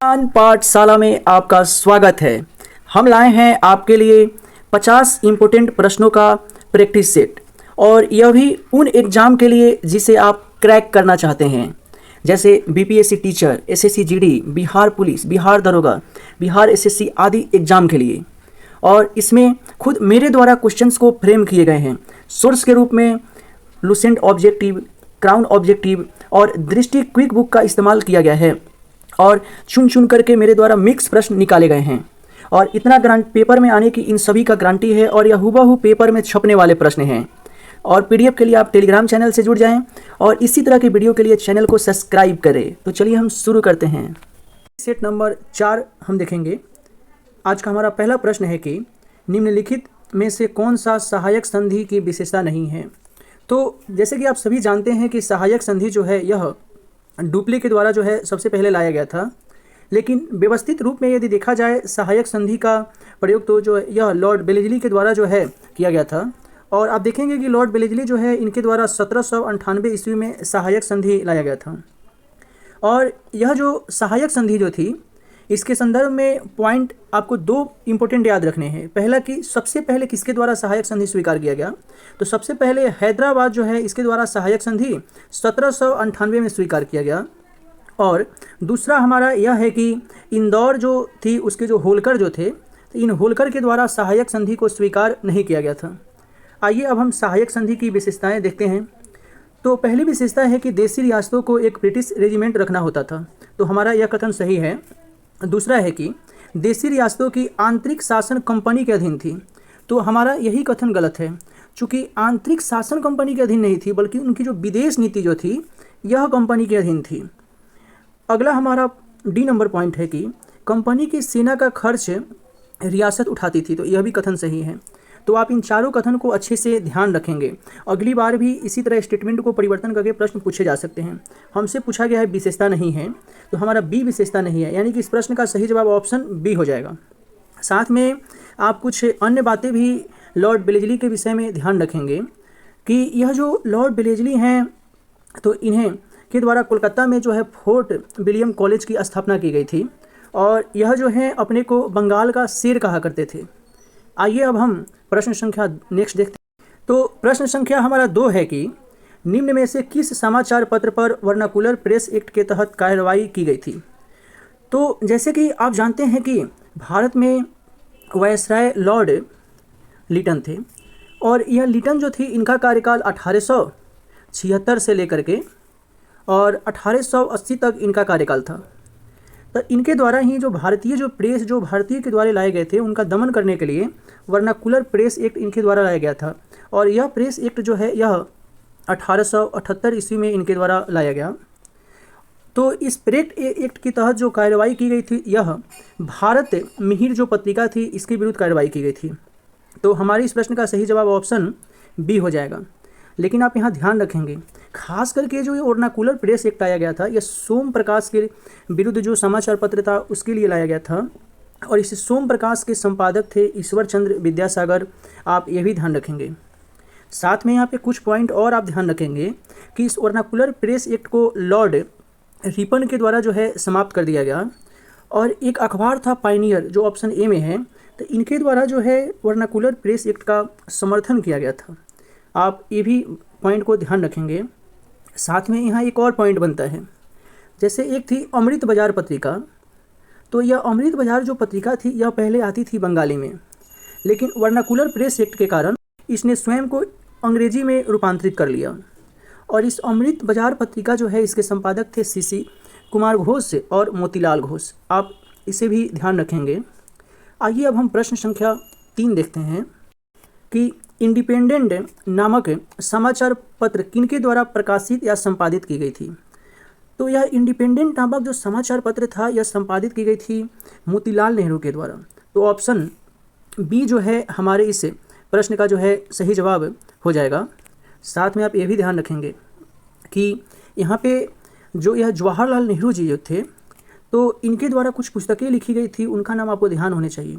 पाठशाला में आपका स्वागत है। हम लाए हैं आपके लिए 50 इम्पोर्टेंट प्रश्नों का प्रैक्टिस सेट, और यह भी उन एग्ज़ाम के लिए जिसे आप क्रैक करना चाहते हैं, जैसे BPSC teacher, SSC GD, Bihar police, Bihar दरोगा, बिहार एसएससी आदि एग्ज़ाम के लिए। और इसमें खुद मेरे द्वारा क्वेश्चंस को फ्रेम किए गए हैं सोर्स के रूप में। लुसेंट ऑब्जेक्टिव, क्राउन ऑब्जेक्टिव और दृष्टि क्विक बुक का इस्तेमाल किया गया है, और चुन चुन करके मेरे द्वारा मिक्स प्रश्न निकाले गए हैं। और इतना ग्रांट पेपर में आने की इन सभी का गारंटी है, और यह हुबहू पेपर में छपने वाले प्रश्न हैं। और पीडीएफ के लिए आप टेलीग्राम चैनल से जुड़ जाएं, और इसी तरह की वीडियो के लिए चैनल को सब्सक्राइब करें। तो चलिए हम शुरू करते हैं। सेट नंबर 4 हम देखेंगे। आज का हमारा पहला प्रश्न है कि निम्नलिखित में से कौन सा सहायक संधि की विशेषता नहीं है। तो जैसे कि आप सभी जानते हैं कि सहायक संधि जो है यह डुप्ले के द्वारा जो है सबसे पहले लाया गया था, लेकिन व्यवस्थित रूप में यदि देखा जाए सहायक संधि का प्रयोग तो जो यह लॉर्ड बेलेजली के द्वारा जो है किया गया था। और आप देखेंगे कि लॉर्ड बेलेजली जो है इनके द्वारा 1798 ईस्वी में सहायक संधि लाया गया था। और यह जो सहायक संधि जो थी, इसके संदर्भ में पॉइंट आपको 2 इंपॉर्टेंट याद रखने हैं। पहला कि सबसे पहले किसके द्वारा सहायक संधि स्वीकार किया गया, तो सबसे पहले हैदराबाद जो है इसके द्वारा सहायक संधि 1798 में स्वीकार किया गया। और दूसरा हमारा यह है कि इंदौर जो थी उसके जो होलकर जो थे, तो इन होलकर के द्वारा सहायक संधि को स्वीकार नहीं किया गया था। आइए अब हम सहायक संधि की विशेषताएँ देखते हैं। तो पहली विशेषता है कि देशी रियासतों को एक ब्रिटिश रेजिमेंट रखना होता था, तो हमारा यह कथन सही है। दूसरा है कि देशी रियासतों की आंतरिक शासन कंपनी के अधीन थी, तो हमारा यही कथन गलत है, चूँकि आंतरिक शासन कंपनी के अधीन नहीं थी, बल्कि उनकी जो विदेश नीति जो थी यह कंपनी के अधीन थी। अगला हमारा डी नंबर पॉइंट है कि कंपनी की सेना का खर्च रियासत उठाती थी, तो यह भी कथन सही है। तो आप इन चारों कथन को अच्छे से ध्यान रखेंगे। अगली बार भी इसी तरह स्टेटमेंट को परिवर्तन करके प्रश्न पूछे जा सकते हैं। हमसे पूछा गया है विशेषता नहीं है, तो हमारा बी विशेषता नहीं है, यानी कि इस प्रश्न का सही जवाब ऑप्शन बी हो जाएगा। साथ में आप कुछ अन्य बातें भी लॉर्ड बेलेजली के विषय में ध्यान रखेंगे कि यह जो लॉर्ड बेलेजली हैं, तो इन्हें के द्वारा कोलकाता में जो है फोर्ट विलियम कॉलेज की स्थापना की गई थी, और यह जो है अपने को बंगाल का शेर कहा करते थे। आइए अब हम प्रश्न संख्या नेक्स्ट देखते हैं। तो प्रश्न संख्या हमारा 2 है कि निम्न में से किस समाचार पत्र पर वर्नाकुलर प्रेस एक्ट के तहत कार्रवाई की गई थी। तो जैसे कि आप जानते हैं कि भारत में वायसराय लॉर्ड लिटन थे, और यह लिटन जो थी इनका कार्यकाल 1876 से लेकर के और 1880 तक इनका कार्यकाल था। तो इनके द्वारा ही जो भारतीय जो प्रेस जो भारतीय के द्वारा लाए गए थे उनका दमन करने के लिए वर्नाकुलर प्रेस एक्ट इनके द्वारा लाया गया था। और यह प्रेस एक्ट जो है यह 1878 ईस्वी में इनके द्वारा लाया गया। तो इस प्रेस एक्ट के तहत जो कार्रवाई की गई थी, यह भारत मिहिर जो पत्रिका थी इसके विरुद्ध कार्रवाई की गई थी। तो हमारे इस प्रश्न का सही जवाब ऑप्शन बी हो जाएगा। लेकिन आप यहाँ ध्यान रखेंगे, खास करके जो ये वर्नाकुलर प्रेस एक्ट लाया गया था, यह सोम प्रकाश के विरुद्ध जो समाचार पत्र था उसके लिए लाया गया था, और इस सोम प्रकाश के संपादक थे ईश्वर चंद्र विद्यासागर। आप ये भी ध्यान रखेंगे। साथ में यहाँ पे कुछ पॉइंट और आप ध्यान रखेंगे कि इस वर्नाकुलर प्रेस एक्ट को लॉर्ड रिपन के द्वारा जो है समाप्त कर दिया गया। और एक अखबार था पायनियर जो ऑप्शन ए में है, तो इनके द्वारा जो है वर्नाकुलर प्रेस एक्ट का समर्थन किया गया था। आप ये भी पॉइंट को ध्यान रखेंगे। साथ में यहाँ एक और पॉइंट बनता है, जैसे एक थी अमृत बाजार पत्रिका। तो यह अमृत बाजार जो पत्रिका थी यह पहले आती थी बंगाली में, लेकिन वर्नाकुलर प्रेस एक्ट के कारण इसने स्वयं को अंग्रेजी में रूपांतरित कर लिया। और इस अमृत बाजार पत्रिका जो है इसके संपादक थे सीसी कुमार घोष और मोतीलाल घोष। आप इसे भी ध्यान रखेंगे। आइए अब हम प्रश्न संख्या 3 देखते हैं कि इंडिपेंडेंट नामक समाचार पत्र किनके द्वारा प्रकाशित या संपादित की गई थी। तो यह इंडिपेंडेंट नामक जो समाचार पत्र था यह संपादित की गई थी मोतीलाल नेहरू के द्वारा। तो ऑप्शन बी जो है हमारे इस प्रश्न का जो है सही जवाब हो जाएगा। साथ में आप ये भी ध्यान रखेंगे कि यहाँ पे जो यह जवाहरलाल नेहरू जी जो थे, तो इनके द्वारा कुछ पुस्तकें लिखी गई थी, उनका नाम आपको ध्यान होने चाहिए।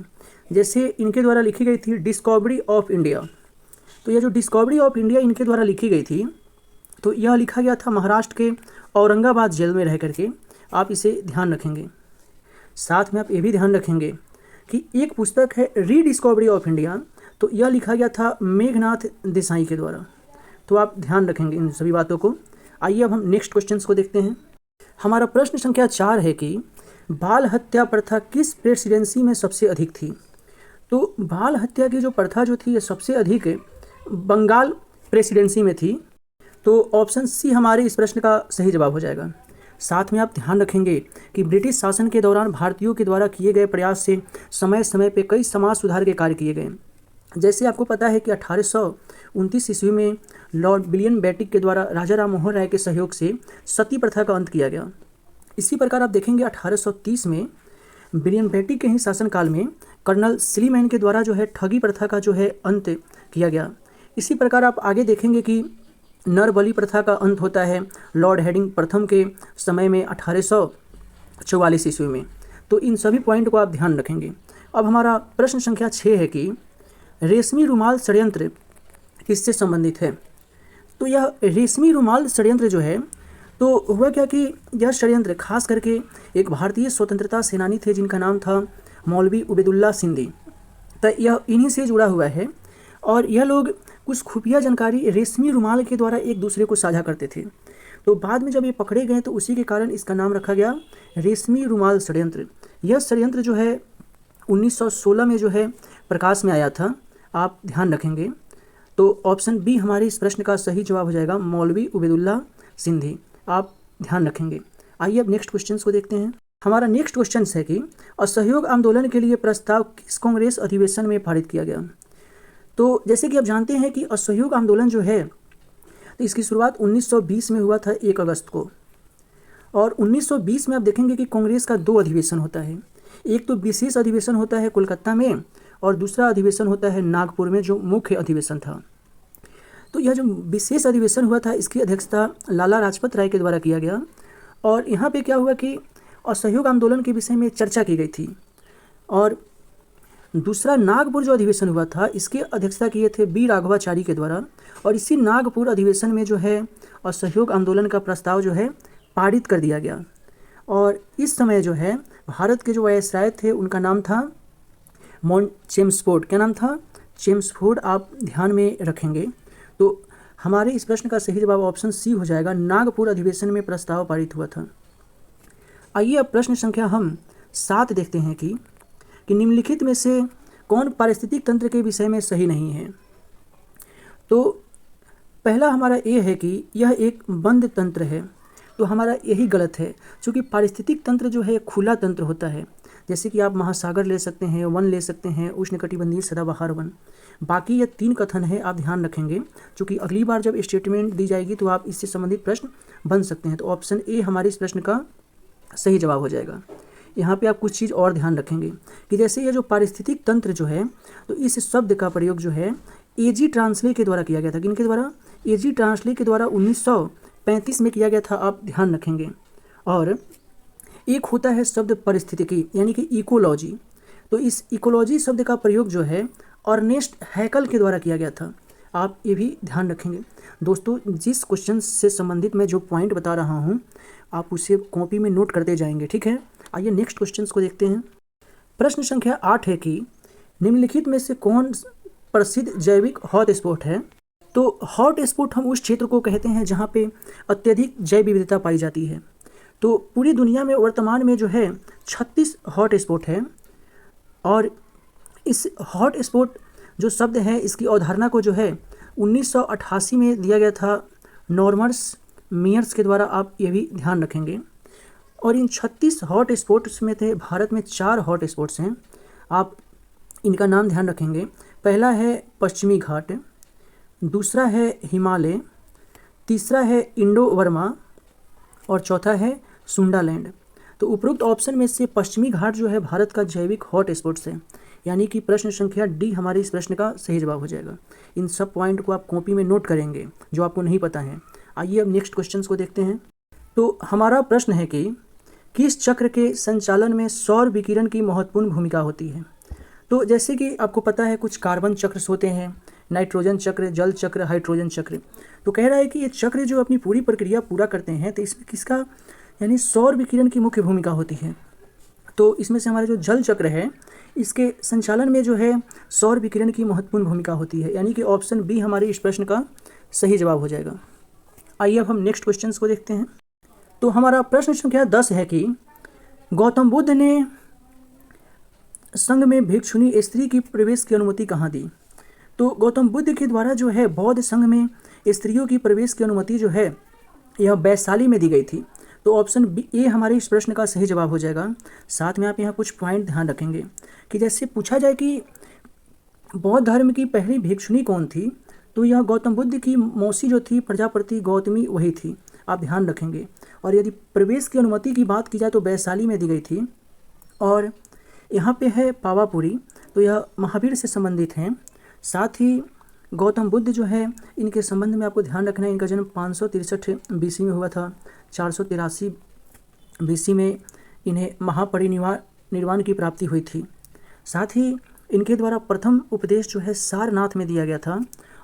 जैसे इनके द्वारा लिखी गई थी डिस्कवरी ऑफ इंडिया। तो यह जो डिस्कवरी ऑफ इंडिया इनके द्वारा लिखी गई थी, तो यह लिखा गया था महाराष्ट्र के औरंगाबाद जेल में रह करके। आप इसे ध्यान रखेंगे। साथ में आप ये भी ध्यान रखेंगे कि एक पुस्तक है रीडिस्कवरी ऑफ इंडिया, तो यह लिखा गया था मेघनाथ देसाई के द्वारा। तो आप ध्यान रखेंगे इन सभी बातों को। आइए अब हम नेक्स्ट क्वेश्चन को देखते हैं। हमारा प्रश्न संख्या 4 है कि बाल हत्या प्रथा किस प्रेसिडेंसी में सबसे अधिक थी। तो बाल हत्या की जो प्रथा जो थी ये सबसे अधिक बंगाल प्रेसिडेंसी में थी। तो ऑप्शन सी हमारे इस प्रश्न का सही जवाब हो जाएगा। साथ में आप ध्यान रखेंगे कि ब्रिटिश शासन के दौरान भारतीयों के द्वारा किए गए प्रयास से समय समय पर कई समाज सुधार के कार्य किए गए। जैसे आपको पता है कि 1829 ईस्वी में लॉर्ड विलियम बेटिक के द्वारा राजा राम मोहन राय के सहयोग से सती प्रथा का अंत किया गया। इसी प्रकार आप देखेंगे 1830 में विलियम बेटिक के ही शासनकाल में कर्नल स्लीमैन के द्वारा जो है ठगी प्रथा का जो है अंत किया गया। इसी प्रकार आप आगे देखेंगे कि नर बलि प्रथा का अंत होता है लॉर्ड हेडिंग प्रथम के समय में 1844 ईस्वी में। तो इन सभी पॉइंट को आप ध्यान रखेंगे। अब हमारा प्रश्न संख्या 6 है कि रेशमी रुमाल षड्यंत्र किससे संबंधित है। तो यह रेशमी रुमाल षड्यंत्र जो है, तो हुआ क्या कि यह षड्यंत्र खास करके एक भारतीय स्वतंत्रता सेनानी थे जिनका नाम था मौलवी उबैदुल्ला सिंधी। तो यह इन्हीं से जुड़ा हुआ है और यह लोग कुछ खुफिया जानकारी रेशमी रुमाल के द्वारा एक दूसरे को साझा करते थे। तो बाद में जब ये पकड़े गए तो उसी के कारण इसका नाम रखा गया रेशमी रुमाल षड्यंत्र। यह षड्यंत्र जो है 1916 में जो है प्रकाश में आया था। आप ध्यान रखेंगे। तो ऑप्शन बी हमारे इस प्रश्न का सही जवाब हो जाएगा मौलवी उबैदुल्ला सिंधी। आप ध्यान रखेंगे। आइए अब नेक्स्ट क्वेश्चन को देखते हैं। हमारा नेक्स्ट क्वेश्चन है कि असहयोग आंदोलन के लिए प्रस्ताव किस कांग्रेस अधिवेशन में पारित किया गया। तो जैसे कि आप जानते हैं कि असहयोग आंदोलन जो है तो इसकी शुरुआत 1920 में हुआ था 1 अगस्त को। और 1920 में आप देखेंगे कि कांग्रेस का 2 अधिवेशन होता है। एक तो विशेष अधिवेशन होता है कोलकाता में और दूसरा अधिवेशन होता है नागपुर में जो मुख्य अधिवेशन था। तो यह जो विशेष अधिवेशन हुआ था इसकी अध्यक्षता लाला लाजपत राय के द्वारा किया गया। और यहाँ पे क्या हुआ कि असहयोग आंदोलन के विषय में चर्चा की गई थी। और दूसरा नागपुर जो अधिवेशन हुआ था इसकी अध्यक्षता किए थे बी राघवाचारी के द्वारा। और इसी नागपुर अधिवेशन में जो है असहयोग आंदोलन का प्रस्ताव जो है पारित कर दिया गया। और इस समय जो है भारत के जो वायसराय थे उनका नाम था माउंट चेम्सफोर्ड। क्या नाम था? चेम्सफोर्ड। आप ध्यान में रखेंगे। तो हमारे इस प्रश्न का सही जवाब ऑप्शन सी हो जाएगा, नागपुर अधिवेशन में प्रस्ताव पारित हुआ था। आइए अब प्रश्न संख्या हम 7 देखते हैं कि निम्नलिखित में से कौन पारिस्थितिक तंत्र के विषय में सही नहीं है। तो पहला हमारा ये है कि यह एक बंद तंत्र है। तो हमारा यही गलत है, क्योंकि पारिस्थितिक तंत्र जो है खुला तंत्र होता है। जैसे कि आप महासागर ले सकते हैं, वन ले सकते हैं, उष्णकटिबंधीय सदाबहार वन। बाकी ये 3 कथन है, आप ध्यान रखेंगे, क्योंकि अगली बार जब स्टेटमेंट दी जाएगी तो आप इससे संबंधित प्रश्न बन सकते हैं। तो ऑप्शन ए हमारे इस प्रश्न का सही जवाब हो जाएगा। यहाँ पे आप कुछ चीज़ और ध्यान रखेंगे कि जैसे ये जो पारिस्थितिक तंत्र जो है, तो इस शब्द का प्रयोग जो है एजी ट्रांसले के द्वारा किया गया था। किनके द्वारा? एजी ट्रांसले के द्वारा 1935 में किया गया था। आप ध्यान रखेंगे। और एक होता है शब्द पारिस्थितिकी यानी कि इकोलॉजी। तो इस इकोलॉजी शब्द का प्रयोग जो है अर्नेस्ट हैकल के द्वारा किया गया था। आप ये भी ध्यान रखेंगे। दोस्तों, जिस क्वेश्चन से संबंधित मैं जो पॉइंट बता रहा हूँ आप उसे कॉपी में नोट करते जाएंगे, ठीक है। आइए नेक्स्ट क्वेश्चन को देखते हैं। प्रश्न संख्या 8 है कि निम्नलिखित में से कौन प्रसिद्ध जैविक हॉट स्पॉट है। तो हॉट स्पॉट हम उस क्षेत्र को कहते हैं जहाँ पे अत्यधिक जैव विविधता पाई जाती है। तो पूरी दुनिया में वर्तमान में जो है 36 हॉट स्पॉट है। और इस हॉट स्पॉट जो शब्द है इसकी अवधारणा को जो है 1988 में दिया गया था नॉर्मस मेयर्स के द्वारा। आप ये भी ध्यान रखेंगे। और इन 36 हॉट स्पॉट्स में थे भारत में 4 हॉट स्पॉट्स हैं। आप इनका नाम ध्यान रखेंगे। पहला है पश्चिमी घाट, दूसरा है हिमालय, तीसरा है इंडो वर्मा और चौथा है सुंडालैंड। तो उपरोक्त ऑप्शन में से पश्चिमी घाट जो है भारत का जैविक हॉट स्पॉट्स है, यानी कि प्रश्न संख्या डी हमारे इस प्रश्न का सही जवाब हो जाएगा। इन सब पॉइंट को आप कॉपी में नोट करेंगे जो आपको नहीं पता है। आइए अब नेक्स्ट क्वेश्चन को देखते हैं। तो हमारा प्रश्न है कि किस चक्र के संचालन में सौर विकिरण की महत्वपूर्ण भूमिका होती है। तो जैसे कि आपको पता है कुछ कार्बन चक्र होते हैं, नाइट्रोजन चक्र, जल चक्र, हाइड्रोजन चक्र। तो कह रहा है कि ये चक्र जो अपनी पूरी प्रक्रिया पूरा करते हैं तो इसमें किसका यानी सौर विकिरण की मुख्य भूमिका होती है। तो इसमें से हमारा जो जल चक्र है इसके संचालन में जो है सौर विकिरण की महत्वपूर्ण भूमिका होती है, यानी कि ऑप्शन बी हमारे इस प्रश्न का सही जवाब हो जाएगा। आइए अब हम नेक्स्ट क्वेश्चन को देखते हैं। तो हमारा प्रश्न संख्या 10 है कि गौतम बुद्ध ने संघ में भिक्षुणी स्त्री की प्रवेश की अनुमति कहाँ दी। तो गौतम बुद्ध के द्वारा जो है बौद्ध संघ में स्त्रियों की प्रवेश की अनुमति जो है यह वैशाली में दी गई थी। तो ऑप्शन बी ए हमारे इस प्रश्न का सही जवाब हो जाएगा। साथ में आप यहाँ कुछ पॉइंट ध्यान रखेंगे कि जैसे पूछा जाए कि बौद्ध धर्म की पहली भिक्षुणी कौन थी, तो यह गौतम बुद्ध की मौसी जो थी प्रजापति गौतमी वही थी, आप ध्यान रखेंगे। और यदि प्रवेश की अनुमति की बात की जाए तो वैशाली में दी गई थी। और यहाँ पे है पावापुरी, तो यह महावीर से संबंधित हैं। साथ ही गौतम बुद्ध जो है इनके संबंध में आपको ध्यान रखना है, इनका जन्म 563 BC में हुआ था। 483 BC में इन्हें महापरिनिर्वाण की प्राप्ति हुई थी। साथ ही इनके द्वारा प्रथम उपदेश जो है सारनाथ में दिया गया था।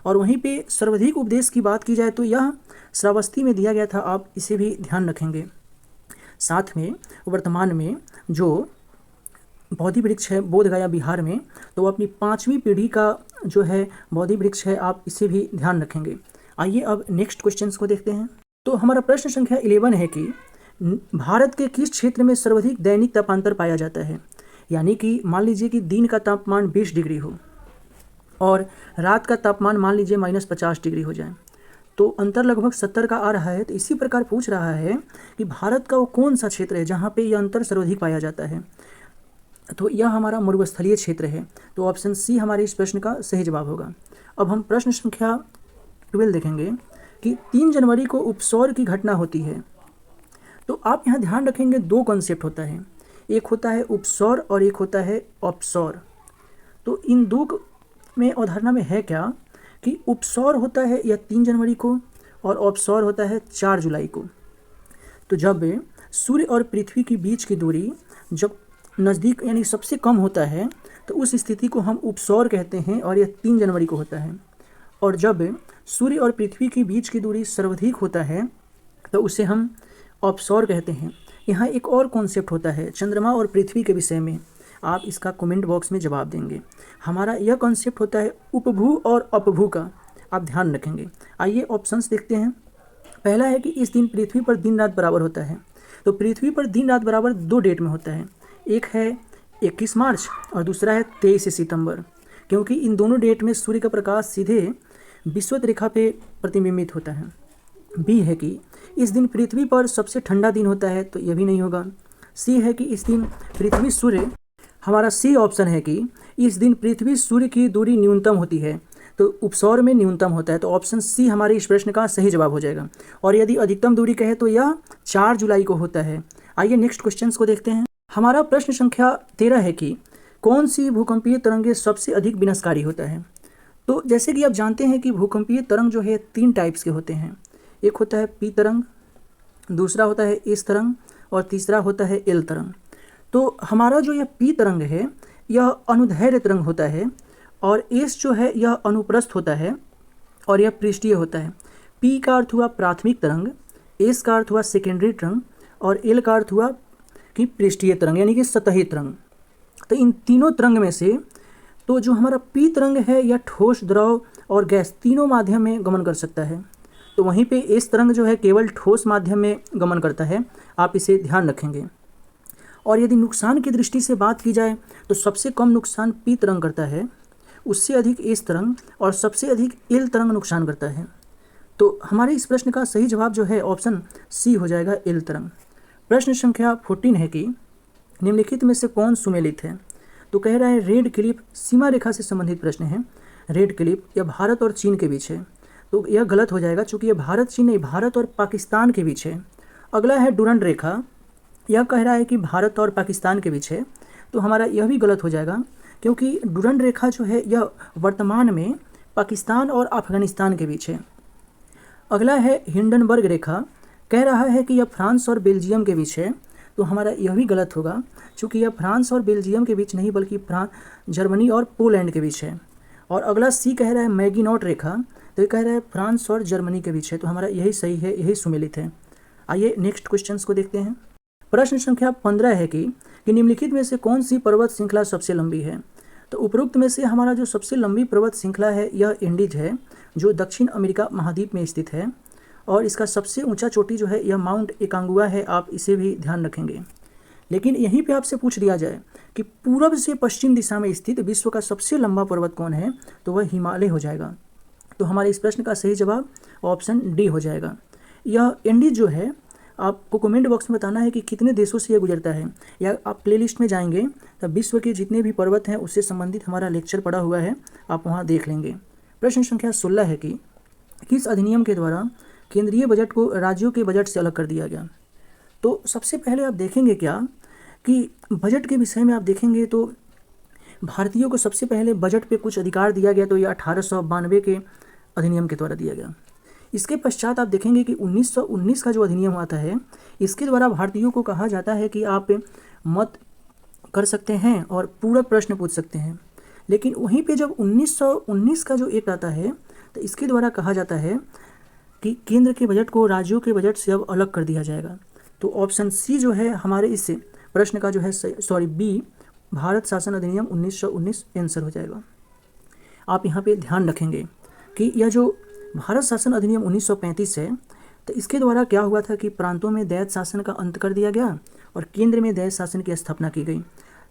और वहीं पे सर्वाधिक उपदेश की बात की जाए तो यह श्रावस्ती में दिया गया था, आप इसे भी ध्यान रखेंगे। साथ में वर्तमान में जो बोधि वृक्ष है बोधगया बिहार में, तो वो अपनी 5वीं पीढ़ी का जो है बोधि वृक्ष है, आप इसे भी ध्यान रखेंगे। आइए अब नेक्स्ट क्वेश्चन को देखते हैं। तो हमारा प्रश्न संख्या 11 है कि भारत के किस क्षेत्र में सर्वाधिक दैनिक तापांतर पाया जाता है। यानी कि मान लीजिए कि दिन का तापमान 20 डिग्री हो और रात का तापमान मान लीजिए -50 डिग्री हो जाए, तो अंतर लगभग 70 का आ रहा है। तो इसी प्रकार पूछ रहा है कि भारत का वो कौन सा क्षेत्र है जहाँ पे यह अंतर सर्वाधिक पाया जाता है। तो यह हमारा मरुस्थलीय क्षेत्र है। तो ऑप्शन सी हमारे इस प्रश्न का सही जवाब होगा। अब हम प्रश्न संख्या 12 देखेंगे कि 3 जनवरी को उपसौर की घटना होती है। तो आप यहाँ ध्यान रखेंगे, 2 कॉन्सेप्ट होता है, एक होता है उपसौर और एक होता है अपसौर। तो इन दो में अवधारणा में है क्या कि उपसौर होता है यह 3 जनवरी को और अपसौर होता है 4 जुलाई को। तो जब सूर्य और पृथ्वी के बीच की दूरी जब नज़दीक यानी सबसे कम होता है तो उस स्थिति को हम उपसौर कहते हैं और यह 3 जनवरी को होता है। और जब सूर्य और पृथ्वी के बीच की दूरी सर्वाधिक होता है तो उसे हम अपसौर कहते हैं। यहाँ एक और कॉन्सेप्ट होता है चंद्रमा और पृथ्वी के विषय में, आप इसका कमेंट बॉक्स में जवाब देंगे। हमारा यह कॉन्सेप्ट होता है उपभू और अपभू का, आप ध्यान रखेंगे। आइए ऑप्शंस देखते हैं। पहला है कि इस दिन पृथ्वी पर दिन रात बराबर होता है। तो पृथ्वी पर दिन रात बराबर 2 डेट में होता है, एक है 21 मार्च और दूसरा है 23 सितंबर, क्योंकि इन दोनों डेट में सूर्य का प्रकाश सीधे विषुवत रेखा पे प्रतिबिंबित होता है। बी है कि इस दिन पृथ्वी पर सबसे ठंडा दिन होता है, तो यह भी नहीं होगा। सी है कि इस दिन पृथ्वी सूर्य, हमारा सी ऑप्शन है कि इस दिन पृथ्वी सूर्य की दूरी न्यूनतम होती है, तो उपसौर में न्यूनतम होता है। तो ऑप्शन सी हमारे इस प्रश्न का सही जवाब हो जाएगा। और यदि अधिकतम दूरी कहे तो यह 4 जुलाई को होता है। आइए नेक्स्ट क्वेश्चन को देखते हैं। हमारा प्रश्न संख्या 13 है कि कौन सी भूकंपीय तरंगें सबसे अधिक विनाशकारी होता है। तो जैसे कि आप जानते हैं कि भूकंपीय तरंग जो है 3 टाइप्स के होते हैं, एक होता है पी तरंग, दूसरा होता है एस तरंग और तीसरा होता है एल तरंग। तो हमारा जो यह पी तरंग है यह अनुदैर्ध्य तरंग होता है और एस जो है यह अनुप्रस्थ होता है और यह पृष्ठीय होता है। पी का अर्थ हुआ प्राथमिक तरंग, एस का अर्थ हुआ सेकेंडरी तरंग और एल का अर्थ हुआ कि पृष्ठीय तरंग यानी कि सतही तरंग। तो इन तीनों तरंग में से तो जो हमारा पी तरंग है यह ठोस, द्रव और गैस तीनों माध्यम में गमन कर सकता है। तो वहीं पे एस तरंग जो है केवल ठोस माध्यम में गमन करता है, आप इसे ध्यान रखेंगे। और यदि नुकसान की दृष्टि से बात की जाए तो सबसे कम नुकसान पी तरंग करता है, उससे अधिक एस तरंग और सबसे अधिक एल तरंग नुकसान करता है। तो हमारे इस प्रश्न का सही जवाब जो है ऑप्शन सी हो जाएगा, एल तरंग। प्रश्न संख्या 14 है कि निम्नलिखित में से कौन सुमेलित है। तो कह रहा है रेड क्लिफ सीमा रेखा से संबंधित प्रश्न है। रेड क्लिफ यह भारत और चीन के बीच है, तो यह गलत हो जाएगा चूँकि यह भारत चीन नहीं, भारत और पाकिस्तान के बीच है। अगला है डुरंड रेखा, यह कह रहा है कि भारत और पाकिस्तान के बीच है, तो हमारा यह भी गलत हो जाएगा क्योंकि डुरंड रेखा जो है यह वर्तमान में पाकिस्तान और अफगानिस्तान के बीच है। अगला है हिंडनबर्ग रेखा, कह रहा है कि यह फ्रांस और बेल्जियम के बीच है, तो हमारा यह भी गलत होगा क्योंकि यह फ्रांस और बेल्जियम के बीच नहीं बल्कि जर्मनी और पोलैंड के बीच है। और अगला सी कह रहा है मैगिनॉट रेखा, तो ये कह रहा है फ्रांस और जर्मनी के बीच है, तो हमारा यही सही है, यही सुमेलित है। आइए नेक्स्ट क्वेश्चंस को देखते हैं। प्रश्न संख्या 15 है कि निम्नलिखित में से कौन सी पर्वत श्रृंखला सबसे लंबी है। तो उपरोक्त में से हमारा जो सबसे लंबी पर्वत श्रृंखला है यह एंडीज है, जो दक्षिण अमेरिका महाद्वीप में स्थित है, और इसका सबसे ऊंचा चोटी जो है यह माउंट एकांगुआ है। आप इसे भी ध्यान रखेंगे। लेकिन यहीं पे आपसे पूछ लिया जाए कि पूरब से पश्चिम दिशा में स्थित विश्व का सबसे लंबा पर्वत कौन है, तो वह हिमालय हो जाएगा। तो हमारे इस प्रश्न का सही जवाब ऑप्शन डी हो जाएगा। यह एंडीज जो है, आपको कमेंट बॉक्स में बताना है कि कितने देशों से यह गुजरता है, या आप प्लेलिस्ट में जाएंगे तब विश्व के जितने भी पर्वत हैं उससे संबंधित हमारा लेक्चर पड़ा हुआ है, आप वहां देख लेंगे। प्रश्न संख्या 16 है कि किस अधिनियम के द्वारा केंद्रीय बजट को राज्यों के बजट से अलग कर दिया गया। तो सबसे पहले आप देखेंगे क्या कि बजट के विषय में आप देखेंगे तो भारतीयों को सबसे पहले बजट पे कुछ अधिकार दिया गया, तो यह 1892 के अधिनियम के द्वारा दिया गया। इसके पश्चात आप देखेंगे कि 1919 का जो अधिनियम आता है, इसके द्वारा भारतीयों को कहा जाता है कि आप मत कर सकते हैं और पूरक प्रश्न पूछ सकते हैं। लेकिन वहीं पे जब 1919 का जो एक्ट आता है, तो इसके द्वारा कहा जाता है कि केंद्र के बजट को राज्यों के बजट से अब अलग कर दिया जाएगा। तो ऑप्शन सी जो है हमारे इस प्रश्न का जो है बी, भारत शासन अधिनियम 1919 आंसर हो जाएगा। आप यहाँ पे ध्यान रखेंगे कि यह जो भारत शासन अधिनियम 1935 है, तो इसके द्वारा क्या हुआ था कि प्रांतों में दैत शासन का अंत कर दिया गया और केंद्र में दैत शासन की स्थापना की गई।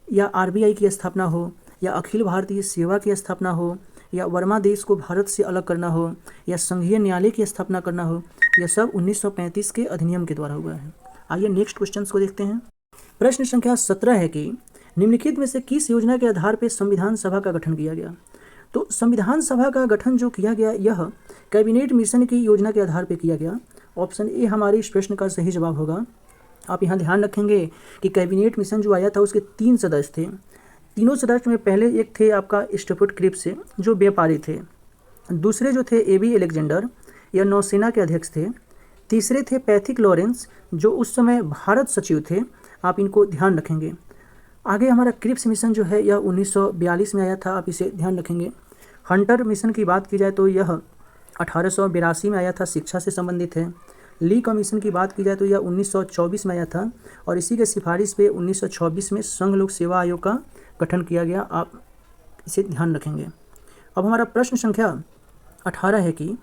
या आरबीआई की स्थापना हो, या अखिल भारतीय सेवा की स्थापना हो, या वर्मा देश को भारत से अलग करना हो, या संघीय न्यायालय की स्थापना करना हो, यह सब 1935 के अधिनियम के द्वारा हुआ है। आइए नेक्स्ट क्वेश्चन को देखते हैं। प्रश्न संख्या 17 है कि निम्नलिखित में से किस योजना के आधार पर संविधान सभा का गठन किया गया। तो संविधान सभा का गठन जो किया गया यह कैबिनेट मिशन की योजना के आधार पर किया गया। ऑप्शन ए हमारे इस प्रश्न का सही जवाब होगा। आप यहाँ ध्यान रखेंगे कि कैबिनेट मिशन जो आया था उसके 3 सदस्य थे। तीनों सदस्य में पहले एक थे आपका स्टुअर्ट क्रिप्स जो व्यापारी थे, दूसरे जो थे एबी अलेक्जेंडर, यह नौसेना के अध्यक्ष थे, तीसरे थे पैथिक लॉरेंस जो उस समय भारत सचिव थे। आप इनको ध्यान रखेंगे। आगे हमारा क्रिप्स मिशन जो है यह 1942 में आया था, आप इसे ध्यान रखेंगे। हंटर मिशन की बात की जाए तो यह 1882 में आया था, शिक्षा से संबंधित है। ली कमीशन की बात की जाए तो यह 1924 में आया था और इसी के सिफारिश पे 1926 में संघ लोक सेवा आयोग का गठन किया गया। आप इसे ध्यान रखेंगे। अब हमारा प्रश्न संख्या 18 है कि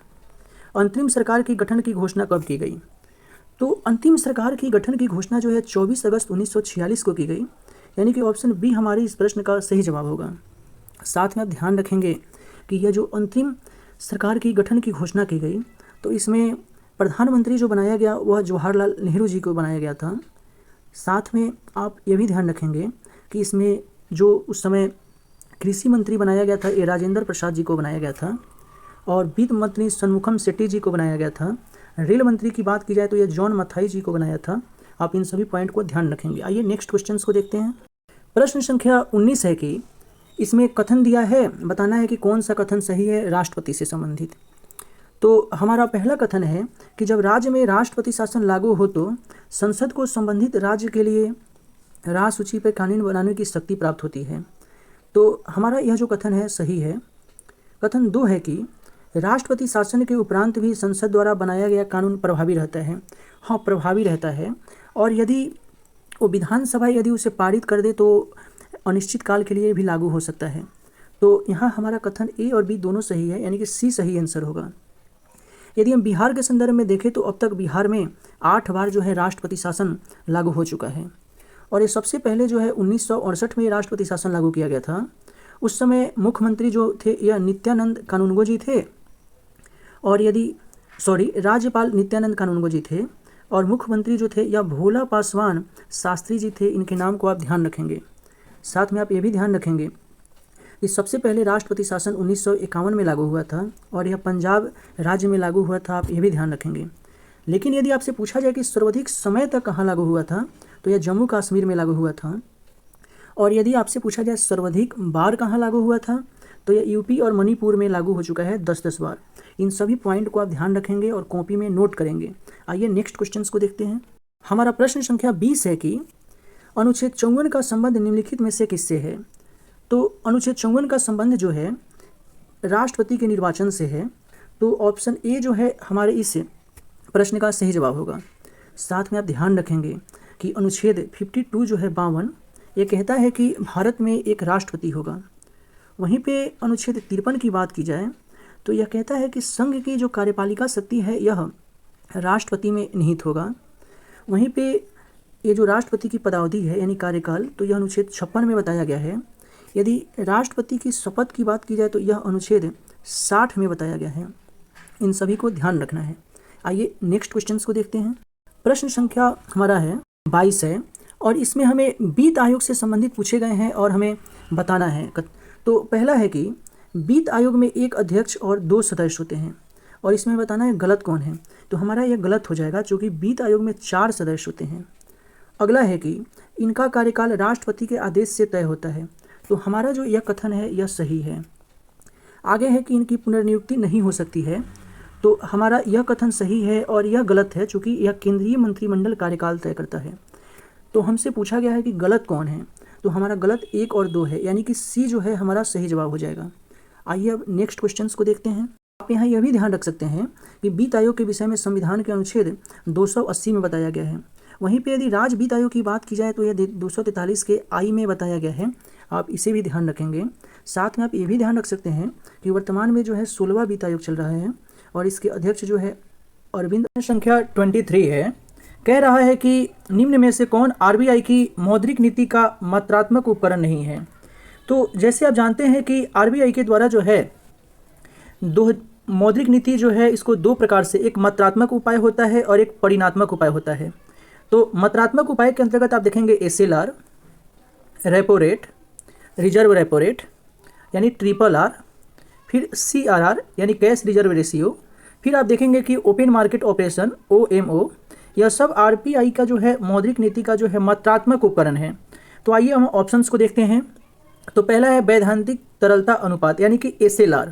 अंतरिम सरकार की गठन की घोषणा कब की गई। तो अंतिम सरकार की गठन की घोषणा जो है 24 अगस्त 1946 को की गई, यानी कि ऑप्शन बी हमारी इस प्रश्न का सही जवाब होगा। साथ में आप ध्यान रखेंगे कि यह जो अंतरिम सरकार की गठन की घोषणा की गई, तो इसमें प्रधानमंत्री जो बनाया गया वह जवाहरलाल नेहरू जी को बनाया गया था। साथ में आप ये भी ध्यान रखेंगे कि इसमें जो उस समय कृषि मंत्री बनाया गया था ये राजेंद्र प्रसाद जी को बनाया गया था, और वित्त मंत्री षणमुखम शेट्टी जी को बनाया गया था। रेल मंत्री की बात की जाए तो यह जॉन मथाई जी को बनाया था। आप इन सभी पॉइंट को ध्यान रखेंगे। आइए नेक्स्ट क्वेश्चन को देखते हैं। प्रश्न संख्या 19 है कि इसमें कथन दिया है, बताना है कि कौन सा कथन सही है राष्ट्रपति से संबंधित। तो हमारा पहला कथन है कि जब राज्य में राष्ट्रपति शासन लागू हो तो संसद को संबंधित राज्य के लिए राज सूची पर कानून बनाने की शक्ति प्राप्त होती है। तो हमारा यह जो कथन है सही है। कथन 2 है कि राष्ट्रपति शासन के उपरांत भी संसद द्वारा बनाया गया कानून प्रभावी रहता है। हाँ, प्रभावी रहता है, और यदि वो विधानसभा यदि उसे पारित कर दे तो अनिश्चित काल के लिए भी लागू हो सकता है। तो यहाँ हमारा कथन ए और बी दोनों सही है, यानी कि सी सही आंसर होगा। यदि हम बिहार के संदर्भ में देखें तो अब तक बिहार में 8 बार जो है राष्ट्रपति शासन लागू हो चुका है, और ये सबसे पहले जो है 1968 में राष्ट्रपति शासन लागू किया गया था। उस समय मुख्यमंत्री जो थे यह नित्यानंद कानूनगो जी थे, और राज्यपाल नित्यानंद कानूनगो जी थे, और मुख्यमंत्री जो थे या भोला पासवान शास्त्री जी थे। इनके नाम को आप ध्यान रखेंगे। साथ में आप ये भी ध्यान रखेंगे कि सबसे पहले राष्ट्रपति शासन 1951 में लागू हुआ था और यह पंजाब राज्य में लागू हुआ था। आप ये भी ध्यान रखेंगे। लेकिन यदि आपसे पूछा जाए कि सर्वाधिक समय तक कहाँ लागू हुआ था, तो यह जम्मू कश्मीर में लागू हुआ था। और यदि आपसे पूछा जाए सर्वाधिक बार कहाँ लागू हुआ था, तो यह यूपी और मणिपुर में लागू हो चुका है 10-10 बार। इन सभी पॉइंट को आप ध्यान रखेंगे और कॉपी में नोट करेंगे। आइए नेक्स्ट क्वेश्चन को देखते हैं। हमारा प्रश्न संख्या 20 है कि अनुच्छेद 54 का संबंध निम्नलिखित में से किससे है। तो अनुच्छेद 54 का संबंध जो है राष्ट्रपति के निर्वाचन से है। तो ऑप्शन ए जो है हमारे इस प्रश्न का सही जवाब होगा। साथ में आप ध्यान रखेंगे कि अनुच्छेद 52 जो है 52, ये कहता है कि भारत में एक राष्ट्रपति होगा। वहीं पे अनुच्छेद 53 की बात की जाए तो यह कहता है कि संघ की जो कार्यपालिका शक्ति है यह राष्ट्रपति में निहित होगा। वहीं पे ये जो राष्ट्रपति की पदावधि है यानी कार्यकाल, तो यह अनुच्छेद 56 में बताया गया है। यदि राष्ट्रपति की शपथ की बात की जाए तो यह अनुच्छेद 60 में बताया गया है। इन सभी को ध्यान रखना है। आइए नेक्स्ट क्वेश्चंस को देखते हैं। प्रश्न संख्या हमारा है 22 है और इसमें हमें वित्त आयोग से संबंधित पूछे गए हैं और हमें बताना है। तो पहला है कि वित्त आयोग में एक अध्यक्ष और 2 सदस्य होते हैं और इसमें बताना है गलत कौन है। तो हमारा यह गलत हो जाएगा क्योंकि वित्त आयोग में 4 सदस्य होते हैं। अगला है कि इनका कार्यकाल राष्ट्रपति के आदेश से तय होता है। तो हमारा जो यह कथन है यह सही है। आगे है कि इनकी पुनर्नियुक्ति नहीं हो सकती है। तो हमारा यह कथन सही है और यह गलत है क्योंकि यह केंद्रीय मंत्रिमंडल कार्यकाल तय करता है। तो हमसे पूछा गया है कि गलत कौन है, तो हमारा गलत 1 और 2 है, यानी कि सी जो है हमारा सही जवाब हो जाएगा। आइए अब नेक्स्ट क्वेश्चंस को देखते हैं। आप यहाँ यह भी ध्यान रख सकते हैं कि वित्त आयोग के विषय में संविधान के अनुच्छेद 280 में बताया गया है। वहीं पे यदि राज्य वित्त आयोग की बात की जाए तो यह 243 के आई में बताया गया है। आप इसे भी ध्यान रखेंगे। साथ में आप ये भी ध्यान रख सकते हैं कि वर्तमान में जो है 16वां वित्त आयोग चल रहा है और इसके अध्यक्ष जो है अरविंद। संख्या 23 है, कह रहा है कि निम्न में से कौन आरबीआई की मौद्रिक नीति का मात्रात्मक उपकरण नहीं है। तो जैसे आप जानते हैं कि आरबीआई के द्वारा जो है मौद्रिक नीति जो है इसको 2 प्रकार से, एक मात्रात्मक उपाय होता है और एक परिणात्मक उपाय होता है। तो मात्रात्मक उपाय के अंतर्गत आप देखेंगे SLR, repo rate, reserve repo rate यानी RRR, फिर CRR यानी कैश रिजर्व रेशियो, फिर आप देखेंगे कि ओपन मार्केट ऑपरेशन OMO। यह सब आरबीआई का जो है मौद्रिक नीति का जो है मात्रात्मक उपकरण है। तो आइए हम ऑप्शंस को देखते हैं। तो पहला है वैधानिक तरलता अनुपात यानी कि SLR,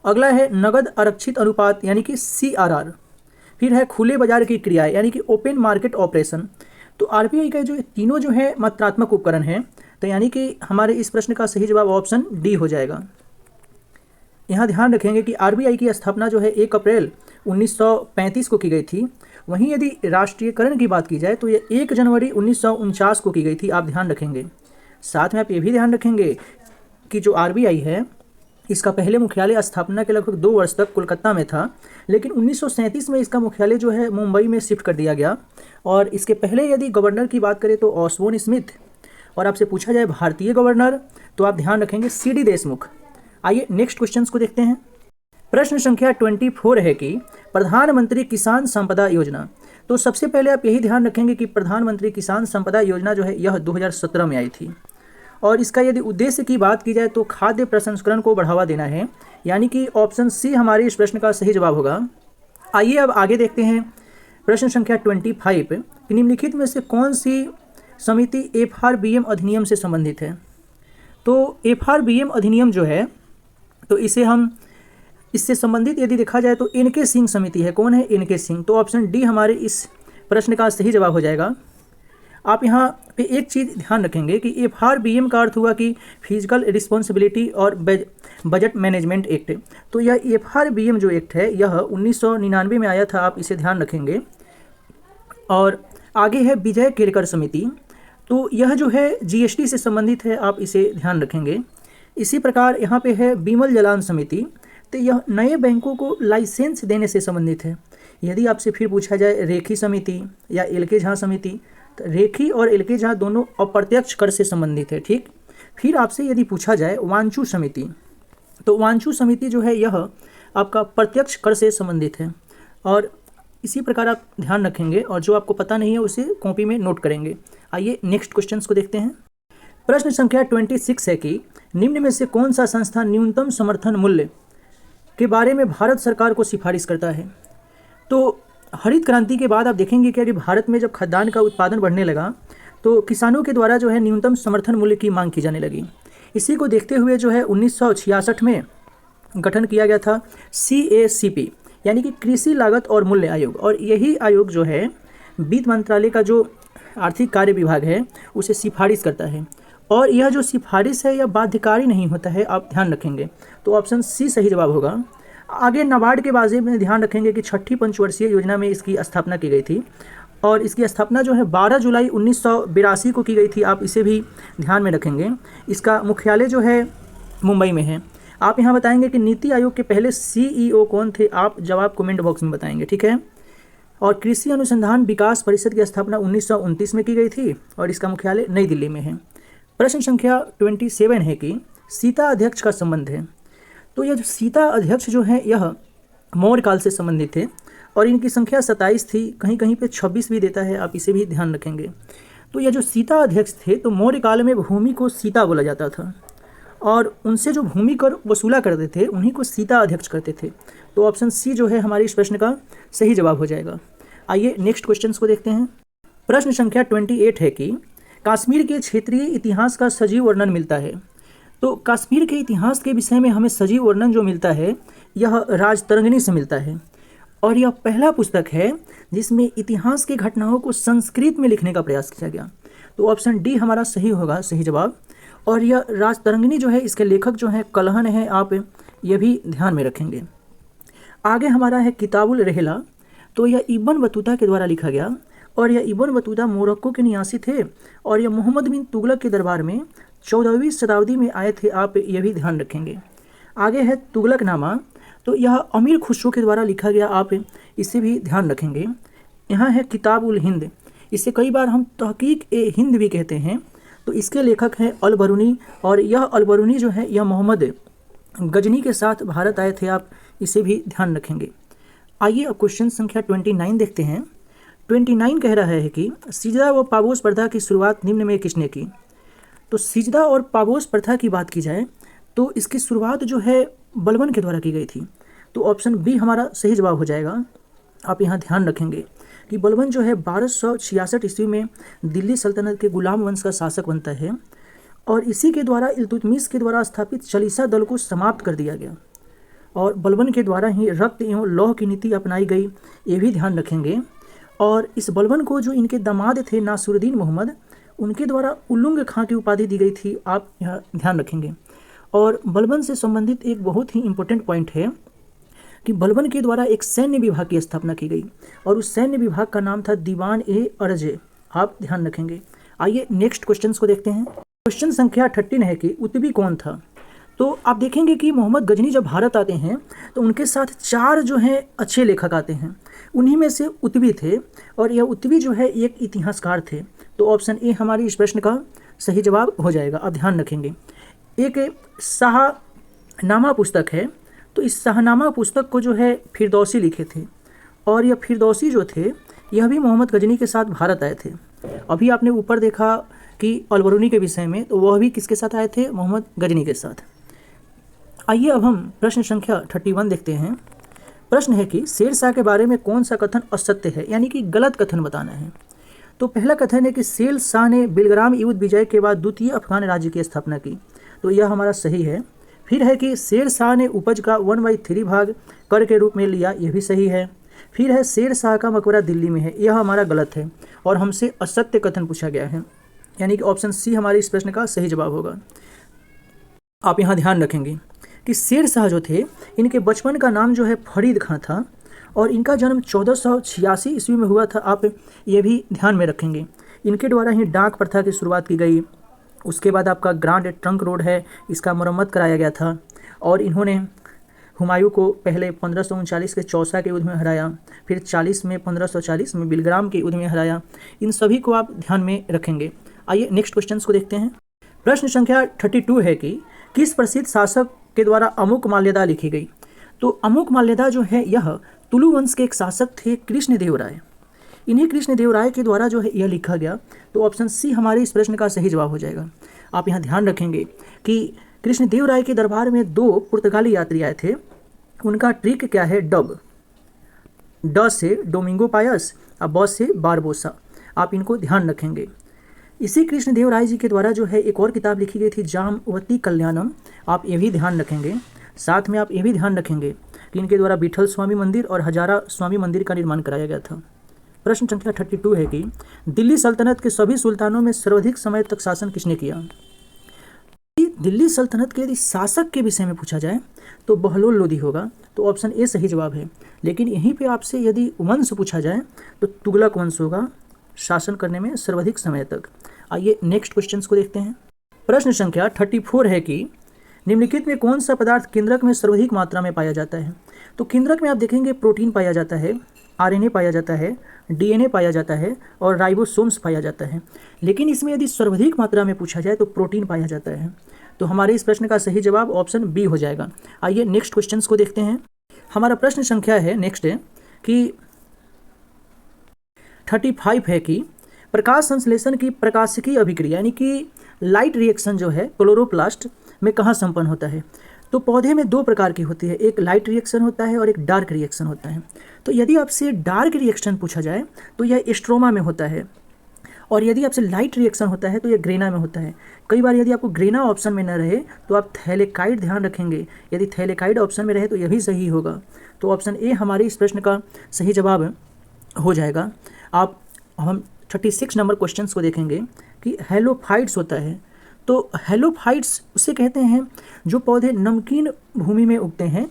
अगला है नगद आरक्षित अनुपात यानी कि CRR, फिर है खुले बाजार की क्रियाएं यानी कि ओपन मार्केट ऑपरेशन। तो आरबीआई का जो तीनों जो है मात्रात्मक उपकरण हैं। तो यानी कि हमारे इस प्रश्न का सही जवाब ऑप्शन डी हो जाएगा। यहाँ ध्यान रखेंगे कि आरबीआई की स्थापना जो है 1 अप्रैल 1935 को की गई थी। वहीं यदि राष्ट्रीयकरण की बात की जाए तो यह 1 जनवरी 1949 को की गई थी। आप ध्यान रखेंगे। साथ में आप ये भी ध्यान रखेंगे कि जो आरबीआई है इसका पहले मुख्यालय स्थापना के लगभग 2 वर्ष तक कोलकाता में था, लेकिन 1937 में इसका मुख्यालय जो है मुंबई में शिफ्ट कर दिया गया। और इसके पहले यदि गवर्नर की बात करें तो ऑसबोर्न स्मिथ, और आपसे पूछा जाए भारतीय गवर्नर तो आप ध्यान रखेंगे CD देशमुख। आइए नेक्स्ट क्वेश्चंस को देखते हैं। प्रश्न संख्या 24 है कि प्रधानमंत्री किसान संपदा योजना। तो सबसे पहले आप यही ध्यान रखेंगे कि प्रधानमंत्री किसान संपदा योजना जो है यह 2017 में आई थी और इसका यदि उद्देश्य की बात की जाए तो खाद्य प्रसंस्करण को बढ़ावा देना है, यानी कि ऑप्शन सी हमारे इस प्रश्न का सही जवाब होगा। आइए अब आगे देखते हैं। प्रश्न संख्या 25 कि निम्नलिखित में से कौन सी समिति FRBM अधिनियम से संबंधित है। तो FRBM अधिनियम जो है तो इससे संबंधित यदि देखा जाए तो NK सिंह समिति है। कौन है? NK सिंह। तो ऑप्शन डी हमारे इस प्रश्न का सही जवाब हो जाएगा। आप यहाँ पे एक चीज़ ध्यान रखेंगे कि FRBM का अर्थ हुआ कि फिजिकल रिस्पॉन्सिबिलिटी और बजट मैनेजमेंट एक्ट। तो यह FRBM जो एक्ट है यह 1999 में आया था। आप इसे ध्यान रखेंगे। और आगे है विजय केरकर समिति। तो यह जो है GST से संबंधित है। आप इसे ध्यान रखेंगे। इसी प्रकार यहाँ पे है बिमल जलान समिति। तो यह नए बैंकों को लाइसेंस देने से संबंधित है। यदि आपसे फिर पूछा जाए रेखी समिति या LK झा समिति, तो रेखी और LK झा दोनों अप्रत्यक्ष कर से संबंधित है। ठीक। फिर आपसे यदि पूछा जाए वांचू समिति, तो वांचू समिति जो है यह आपका प्रत्यक्ष कर से संबंधित है। और इसी प्रकार आप ध्यान रखेंगे और जो आपको पता नहीं है उसे कॉपी में नोट करेंगे। आइए नेक्स्ट क्वेश्चंस को देखते हैं। प्रश्न संख्या 26 है कि निम्न में से कौन सा संस्था न्यूनतम समर्थन मूल्य के बारे में भारत सरकार को सिफारिश करता है। तो हरित क्रांति के बाद आप देखेंगे कि भारत में जब खाद्यान्न का उत्पादन बढ़ने लगा तो किसानों के द्वारा जो है न्यूनतम समर्थन मूल्य की मांग की जाने लगी। इसी को देखते हुए जो है 1966 में गठन किया गया था CACP यानी कि कृषि लागत और मूल्य आयोग। और यही आयोग जो है वित्त मंत्रालय का जो आर्थिक कार्य विभाग है उसे सिफारिश करता है। और यह जो सिफारिश है यह बाध्यकारी नहीं होता है। आप ध्यान रखेंगे। तो ऑप्शन सी सही जवाब होगा। आगे नाबार्ड के बारे में ध्यान रखेंगे कि 6ठी पंचवर्षीय योजना में इसकी स्थापना की गई थी और इसकी स्थापना जो है 12 जुलाई 1982 को की गई थी, आप इसे भी ध्यान में रखेंगे। इसका मुख्यालय जो है मुंबई में है। आप यहाँ बताएंगे कि नीति आयोग के पहले CEO कौन थे, आप जवाब कमेंट बॉक्स में बताएंगे, ठीक है। और कृषि अनुसंधान विकास परिषद की स्थापना 1929 में की गई थी और इसका मुख्यालय नई दिल्ली में है। प्रश्न संख्या 27 है कि सीता अध्यक्ष का संबंध है। तो यह जो सीता अध्यक्ष जो है यह मौर्य काल से संबंधित थे और इनकी संख्या 27 थी, कहीं कहीं पे 26 भी देता है, आप इसे भी ध्यान रखेंगे। तो यह जो सीता अध्यक्ष थे तो मौर्य काल में भूमि को सीता बोला जाता था और उनसे जो भूमि कर वसूला करते थे उन्हीं को सीता अध्यक्ष करते थे। तो ऑप्शन सी जो है हमारे इस प्रश्न का सही जवाब हो जाएगा। आइए नेक्स्ट क्वेश्चन को देखते हैं। प्रश्न संख्या 28 है कि कश्मीर के क्षेत्रीय इतिहास का सजीव वर्णन मिलता है। तो कश्मीर के इतिहास के विषय में हमें सजीव वर्णन जो मिलता है यह राजतरंगिणी से मिलता है और यह पहला पुस्तक है जिसमें इतिहास की घटनाओं को संस्कृत में लिखने का प्रयास किया गया। तो ऑप्शन डी हमारा सही होगा, सही जवाब। और यह राजतरंगिणी जो है इसके लेखक जो है कलहन है, आप ये भी ध्यान में रखेंगे। आगे हमारा है किताबुल रहला। तो यह इब्न बतूता के द्वारा लिखा गया और यह इब्न बतूता मोरक्को के निवासी थे और यह मोहम्मद बिन तुगलक के दरबार में 14वीं शताब्दी में आए थे, आप ये भी ध्यान रखेंगे। आगे है तुगलकनामा। तो यह अमीर खुसरो के द्वारा लिखा गया, आप इसे भी ध्यान रखेंगे। यहाँ है किताब उल हिंद, इसे कई बार हम तहकीक ए हिंद भी कहते हैं। तो इसके लेखक हैं अल-बरूनी और यह अल-बरूनी जो है यह मोहम्मद गजनी के साथ भारत आए थे, आप इसे भी ध्यान रखेंगे। आइए अब क्वेश्चन संख्या 29 देखते हैं। 29 कह रहा है कि सिजदा व पाबोस प्रथा की शुरुआत निम्न में किसने की। तो सिजदा और पाबोस प्रथा की बात की जाए तो इसकी शुरुआत जो है बलबन के द्वारा की गई थी। तो ऑप्शन बी हमारा सही जवाब हो जाएगा। आप यहाँ ध्यान रखेंगे कि बलबन जो है 1266 ईस्वी में दिल्ली सल्तनत के गुलाम वंश का शासक बनता है और इसी के द्वारा इल्तुतमिश के द्वारा स्थापित चालीसा दल को समाप्त कर दिया गया और बलबन के द्वारा ही रक्त एवं लौह की नीति अपनाई गई, ये भी ध्यान रखेंगे। और इस बलबन को जो इनके दामाद थे नासुरुद्दीन मोहम्मद, उनके द्वारा उल्लुंग खां की उपाधि दी गई थी, आप यह ध्यान रखेंगे। और बलबन से संबंधित एक बहुत ही इंपॉर्टेंट पॉइंट है कि बलबन के द्वारा एक सैन्य विभाग की स्थापना की गई और उस सैन्य विभाग का नाम था दीवान ए अर्जे, आप ध्यान रखेंगे। आइए नेक्स्ट क्वेश्चन को देखते हैं। क्वेश्चन संख्या 13 है कि उतबी कौन था। तो आप देखेंगे कि मोहम्मद गजनी जब भारत आते हैं तो उनके साथ 4 जो हैं अच्छे लेखक आते हैं, उन्हीं में से उतबी थे और यह उतबी जो है एक इतिहासकार थे। तो ऑप्शन ए हमारी इस प्रश्न का सही जवाब हो जाएगा, आप ध्यान रखेंगे। एक शाहनामा पुस्तक है, तो इस शाहनामा पुस्तक को जो है फिरदौसी लिखे थे और यह फिरदौसी जो थे यह भी मोहम्मद गजनी के साथ भारत आए थे। अभी आपने ऊपर देखा कि अल-बरूनी के विषय में, तो वह भी किसके साथ आए थे, मोहम्मद गजनी के साथ। आइए अब हम प्रश्न संख्या 31 देखते हैं। प्रश्न है कि शेर शाह के बारे में कौन सा कथन असत्य है, यानी कि गलत कथन बताना है। तो पहला कथन है कि शेर शाह ने बिलग्राम युद्ध विजय के बाद द्वितीय अफगान राज्य की स्थापना की, तो यह हमारा सही है। फिर है कि शेर शाह ने उपज का 1/3 भाग कर के रूप में लिया, यह भी सही है। फिर है शेर शाह का मकबरा दिल्ली में है, यह हमारा गलत है और हमसे असत्य कथन पूछा गया है, यानी कि ऑप्शन सी हमारे इस प्रश्न का सही जवाब होगा। आप यहाँ ध्यान रखेंगे कि शेर शाह जो थे इनके बचपन का नाम जो है फरीद खां था और इनका जन्म 1486 ईस्वी में हुआ था, आप ये भी ध्यान में रखेंगे। इनके द्वारा ही डाक प्रथा की शुरुआत की गई। उसके बाद आपका ग्रांड ट्रंक रोड है, इसका मरम्मत कराया गया था और इन्होंने हुमायूं को पहले 1539 के चौसा के युद्ध में हराया, फिर 1540 में बिलग्राम के युद्ध में हराया। इन सभी को आप ध्यान में रखेंगे। आइए नेक्स्ट क्वेश्चन को देखते हैं। प्रश्न संख्या 32 है कि किस प्रसिद्ध शासक के द्वारा अमुक माल्यदा लिखी गई। तो अमुक माल्यदा जो है यह तुलु वंश के एक शासक थे कृष्णदेव राय, इन्हीं कृष्णदेव राय के द्वारा जो है यह लिखा गया। तो ऑप्शन सी हमारे इस प्रश्न का सही जवाब हो जाएगा। आप यहाँ ध्यान रखेंगे कि कृष्णदेव राय के दरबार में 2 पुर्तगाली यात्री आए थे, उनका ट्रिक क्या है, डब, ड से डोमिंगो पायस और ब से बारबोसा, आप इनको ध्यान रखेंगे। इसी कृष्णदेव राय जी के द्वारा जो है एक और किताब लिखी गई थी जामवती कल्याणम, आप ये भी ध्यान रखेंगे। साथ में आप ये भी ध्यान रखेंगे कि इनके द्वारा विठल स्वामी मंदिर और हजारा स्वामी मंदिर का निर्माण कराया गया था। प्रश्न संख्या 32 है कि दिल्ली सल्तनत के सभी सुल्तानों में सर्वाधिक समय तक शासन किसने किया। दिल्ली सल्तनत के यदि शासक के विषय में पूछा जाए तो बहलोल लोदी होगा, तो ऑप्शन ए सही जवाब है। लेकिन यहीं पे आपसे यदि वंश पूछा जाए तो तुगलक वंश होगा शासन करने में सर्वाधिक समय तक। आइए नेक्स्ट क्वेश्चन को देखते हैं। प्रश्न संख्या 34 है कि निम्नलिखित में कौन सा पदार्थ केंद्रक में सर्वाधिक मात्रा में पाया जाता है। तो केंद्रक में आप देखेंगे प्रोटीन पाया जाता है, आरएनए पाया जाता है, डीएनए पाया जाता है और राइबोसोम्स पाया जाता है। लेकिन इसमें यदि सर्वाधिक मात्रा में पूछा जाए तो प्रोटीन पाया जाता है। तो हमारे इस प्रश्न का सही जवाब ऑप्शन बी हो जाएगा। आइए नेक्स्ट क्वेश्चन को देखते हैं। हमारा प्रश्न संख्या है नेक्स्ट है कि 35 है कि प्रकाश संश्लेषण की प्रकाशिकी अभिक्रिया यानी कि लाइट रिएक्शन जो है क्लोरोप्लास्ट में कहाँ संपन्न होता है। तो पौधे में दो प्रकार की होती है, एक लाइट रिएक्शन होता है और एक डार्क रिएक्शन होता है। तो यदि आपसे डार्क रिएक्शन पूछा जाए तो यह स्ट्रोमा में होता है, और यदि आपसे लाइट रिएक्शन होता है तो यह ग्रेना में होता है। कई बार यदि आपको ग्रेना ऑप्शन में न रहे तो आप थैलेकाइड ध्यान रखेंगे, यदि थैलेकाइड ऑप्शन में रहे तो यह भी सही होगा। तो ऑप्शन ए हमारे इस प्रश्न का सही जवाब हो जाएगा। हम 36 नंबर क्वेश्चन को देखेंगे कि हेलोफाइट्स होता है। तो हेलोफाइट्स उसे कहते हैं जो पौधे नमकीन भूमि में उगते हैं।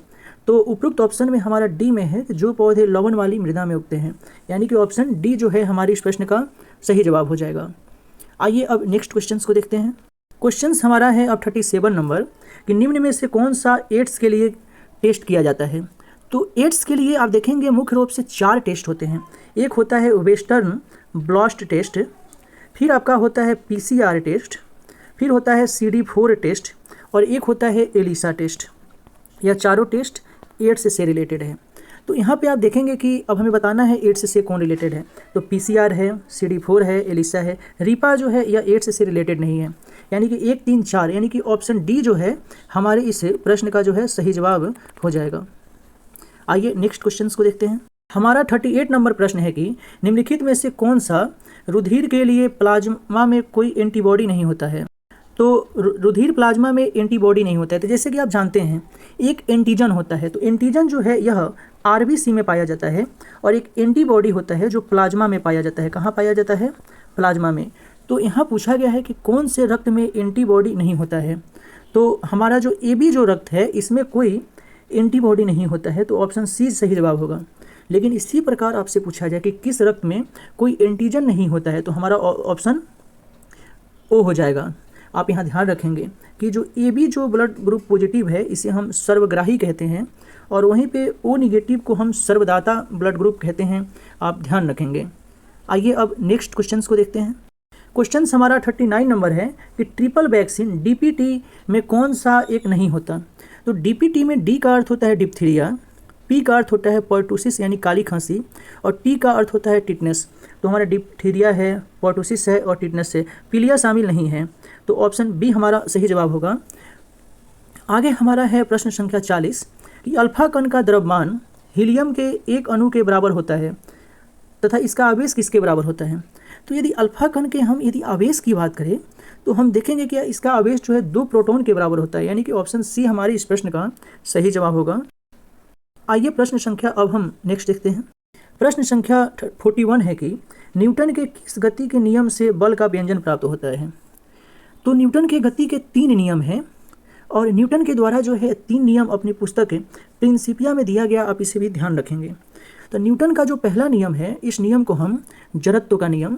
तो उपरोक्त ऑप्शन में हमारा डी में है कि जो पौधे लवण वाली मृदा में उगते हैं, यानी कि ऑप्शन डी जो है हमारे इस प्रश्न का सही जवाब हो जाएगा। आइए अब नेक्स्ट क्वेश्चन को देखते हैं। क्वेश्चन हमारा है अब 37 नंबर कि निम्न में से कौन सा एड्स के लिए टेस्ट किया जाता है। तो एड्स के लिए आप देखेंगे मुख्य रूप से 4 टेस्ट होते हैं। एक होता है वेस्टर्न ब्लॉस्ट टेस्ट, फिर आपका होता है PCR टेस्ट, फिर होता है CD4 टेस्ट और एक होता है एलिसा टेस्ट। यह चारों टेस्ट एड्स से रिलेटेड है। तो यहाँ पे आप देखेंगे कि अब हमें बताना है एड्स से कौन रिलेटेड है। तो PCR है, CD4 है, एलिसा है। रीपा जो है यह एड्स से रिलेटेड नहीं है, यानी कि 1, 3, 4 यानी कि ऑप्शन डी जो है हमारे इस प्रश्न का जो है सही जवाब हो जाएगा। आइए नेक्स्ट क्वेश्चन को देखते हैं। हमारा 38 नंबर प्रश्न है कि निम्नलिखित में से कौन सा रुधिर के लिए प्लाज्मा में कोई एंटीबॉडी नहीं होता है। तो रुधिर प्लाज्मा में एंटीबॉडी नहीं होता है। तो जैसे कि आप जानते हैं एक एंटीजन होता है, तो एंटीजन जो है यह RBC में पाया जाता है और एक एंटीबॉडी होता है जो प्लाज्मा में पाया जाता है। कहाँ पाया जाता है? प्लाज्मा में। तो यहाँ पूछा गया है कि कौन से रक्त में एंटीबॉडी नहीं होता है। तो हमारा जो AB जो रक्त है इसमें कोई एंटीबॉडी नहीं होता है, तो ऑप्शन सी सही जवाब होगा। लेकिन इसी प्रकार आपसे पूछा जाए कि किस रक्त में कोई एंटीजन नहीं होता है, तो हमारा ऑप्शन ओ हो जाएगा। आप यहाँ ध्यान रखेंगे कि जो AB जो ब्लड ग्रुप पॉजिटिव है इसे हम सर्वग्राही कहते हैं और वहीं पे O निगेटिव को हम सर्वदाता ब्लड ग्रुप कहते हैं। आप ध्यान रखेंगे। आइए अब नेक्स्ट क्वेश्चन को देखते हैं। क्वेश्चन हमारा 39 नंबर है कि ट्रिपल वैक्सीन DPT में कौन सा एक नहीं होता। तो DPT में D का अर्थ होता है डिप्थीरिया, P का अर्थ होता है पर्टुसिस यानी काली खांसी और T का अर्थ होता है टिटनेस। तो हमारा डिप्थीरिया है, पर्टुसिस है और टिटनेस है, पीलिया शामिल नहीं है। तो ऑप्शन बी हमारा सही जवाब होगा। आगे हमारा है प्रश्न संख्या 40 कि अल्फा कण का द्रव्यमान हीलियम के एक अणु के बराबर होता है तथा इसका आवेश किसके बराबर होता है। तो यदि अल्फा कण के हम यदि आवेश की बात करें तो हम देखेंगे कि इसका आवेश जो है 2 प्रोटॉन के बराबर होता है, यानी कि ऑप्शन सी हमारे इस प्रश्न का सही जवाब होगा। आइए प्रश्न संख्या अब हम नेक्स्ट देखते हैं। प्रश्न संख्या 41 है कि न्यूटन के किस गति के नियम से बल का व्यंजन प्राप्त होता है। तो न्यूटन के गति के 3 नियम हैं और न्यूटन के द्वारा जो है 3 नियम अपनी पुस्तक प्रिंसिपिया में दिया गया, आप इसे भी ध्यान रखेंगे। तो न्यूटन का जो पहला नियम है इस नियम को हम जड़त्व का नियम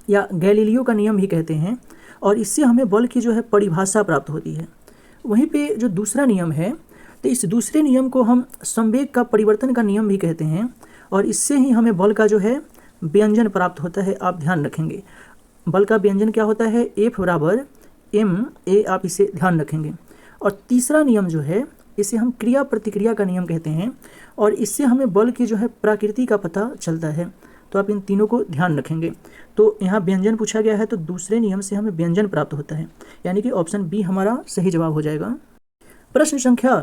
या गैलीलियो का नियम भी कहते हैं और इससे हमें बल की जो है परिभाषा प्राप्त होती है। वहीं पे जो दूसरा नियम है तो इस दूसरे नियम को हम संवेग का परिवर्तन का नियम भी कहते हैं और इससे ही हमें बल का जो है व्यंजन प्राप्त होता है। आप ध्यान रखेंगे बल का व्यंजन क्या होता है, F बराबर ma, आप इसे ध्यान रखेंगे। और तीसरा नियम जो है इसे हम क्रिया प्रतिक्रिया का नियम कहते हैं और इससे हमें बल की जो है प्रकृति का पता चलता है। तो आप इन तीनों को ध्यान रखेंगे। तो यहाँ व्यंजन पूछा गया है तो दूसरे नियम से हमें व्यंजन प्राप्त होता है, यानी कि ऑप्शन बी हमारा सही जवाब हो जाएगा। प्रश्न संख्या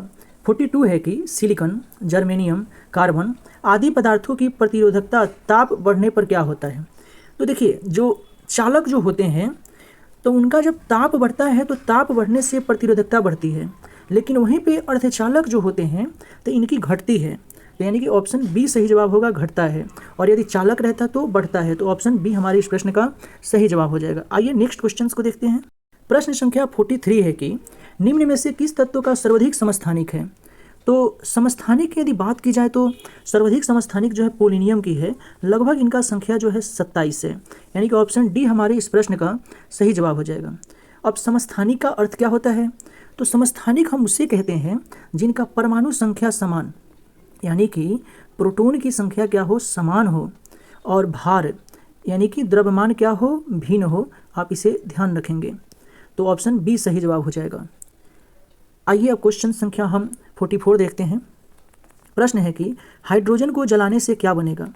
42 है कि सिलिकॉन, जर्मेनियम, कार्बन आदि पदार्थों की प्रतिरोधकता ताप बढ़ने पर क्या होता है। तो देखिए जो चालक जो होते हैं तो उनका जब ताप बढ़ता है तो ताप बढ़ने से प्रतिरोधकता बढ़ती है, लेकिन वहीं पे अर्धचालक जो होते हैं तो इनकी घटती है। तो यानी कि ऑप्शन बी सही जवाब होगा, घटता है। और यदि चालक रहता तो बढ़ता है। तो ऑप्शन बी हमारे इस प्रश्न का सही जवाब हो जाएगा। आइए नेक्स्ट क्वेश्चन को देखते हैं। प्रश्न संख्या 43 है कि निम्न में से किस तत्व का सर्वाधिक समस्थानिक है। तो समस्थानिक की यदि बात की जाए तो सर्वाधिक समस्थानिक जो है पोलिनियम की है, लगभग इनका संख्या जो है 27 है, यानी कि ऑप्शन डी हमारे इस प्रश्न का सही जवाब हो जाएगा। अब समस्थानिक का अर्थ क्या होता है? तो समस्थानिक हम उसे कहते हैं जिनका परमाणु संख्या समान, यानी कि प्रोटॉन की संख्या क्या हो, समान हो, और भार यानी कि द्रव्यमान क्या हो, भिन्न हो। आप इसे ध्यान रखेंगे, तो ऑप्शन बी सही जवाब हो जाएगा। आइए अब क्वेश्चन संख्या हम 44 देखते हैं। प्रश्न है कि हाइड्रोजन को जलाने से क्या बनेगा?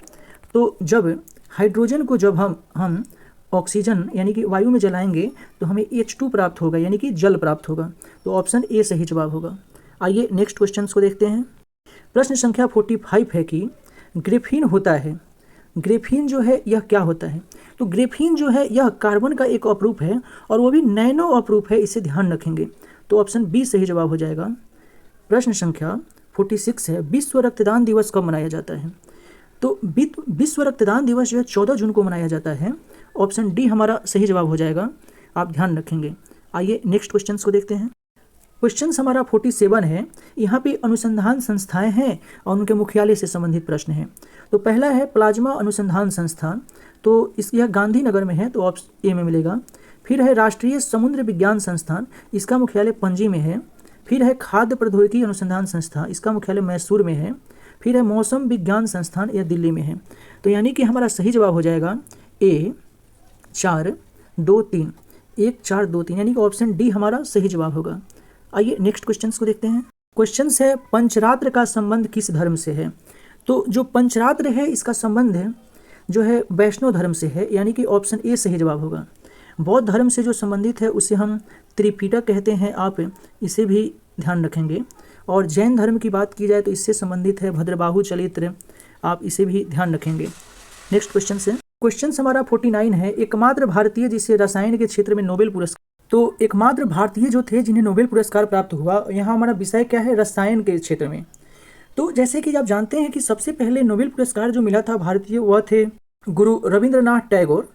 तो जब हाइड्रोजन को जब हम ऑक्सीजन यानी कि वायु में जलाएंगे तो हमें H2 प्राप्त होगा, यानी कि जल प्राप्त होगा। तो ऑप्शन ए सही जवाब होगा। आइए नेक्स्ट क्वेश्चन को देखते हैं। प्रश्न संख्या 45 है कि ग्रेफीन होता है, ग्रेफीन जो है यह क्या होता है? तो ग्रेफीन जो है यह कार्बन का एक अपरूप है, और वो भी नैनो अपरूप है, इसे ध्यान रखेंगे। तो ऑप्शन बी सही जवाब हो जाएगा। प्रश्न संख्या 46 है, विश्व रक्तदान दिवस कब मनाया जाता है? तो विश्व रक्तदान दिवस जो है 14 जून को मनाया जाता है। ऑप्शन डी हमारा सही जवाब हो जाएगा, आप ध्यान रखेंगे। आइए नेक्स्ट क्वेश्चन को देखते हैं। क्वेश्चन हमारा 47 है, यहाँ पे अनुसंधान संस्थाएं हैं और उनके मुख्यालय से संबंधित प्रश्न है। तो पहला है प्लाज्मा अनुसंधान संस्थान, तो यह गांधीनगर में है, तो ऑप्शन ए में मिलेगा। फिर है राष्ट्रीय समुद्र विज्ञान संस्थान, इसका मुख्यालय पणजी में है। फिर है खाद्य प्रौद्योगिकी अनुसंधान संस्थान, इसका मुख्यालय मैसूर में है। फिर है मौसम विज्ञान संस्थान, यह दिल्ली में है। तो यानी कि हमारा सही जवाब हो जाएगा ए 4 2 3, 1 4 2 3, यानी कि ऑप्शन डी हमारा सही जवाब होगा। आइए नेक्स्ट क्वेश्चन को देखते हैं। क्वेश्चन है पंचरात्र का संबंध किस धर्म से है? तो जो पंचरात्र है इसका संबंध है जो है वैष्णव धर्म से है, यानी कि ऑप्शन ए सही जवाब होगा। बौद्ध धर्म से जो संबंधित है उसे हम त्रिपिटक कहते हैं, आप इसे भी ध्यान रखेंगे। और जैन धर्म की बात की जाए तो इससे संबंधित है भद्रबाहु चरित्र, आप इसे भी ध्यान रखेंगे। नेक्स्ट क्वेश्चन हमारा 49 है, एकमात्र भारतीय जिसे रसायन के क्षेत्र में नोबेल पुरस्कार, तो एकमात्र भारतीय जो थे जिन्हें नोबेल पुरस्कार प्राप्त हुआ, यहाँ हमारा विषय क्या है, रसायन के क्षेत्र में। तो जैसे कि आप जानते हैं कि सबसे पहले नोबेल पुरस्कार जो मिला था भारतीय, वह थे गुरु रविंद्रनाथ टैगोर।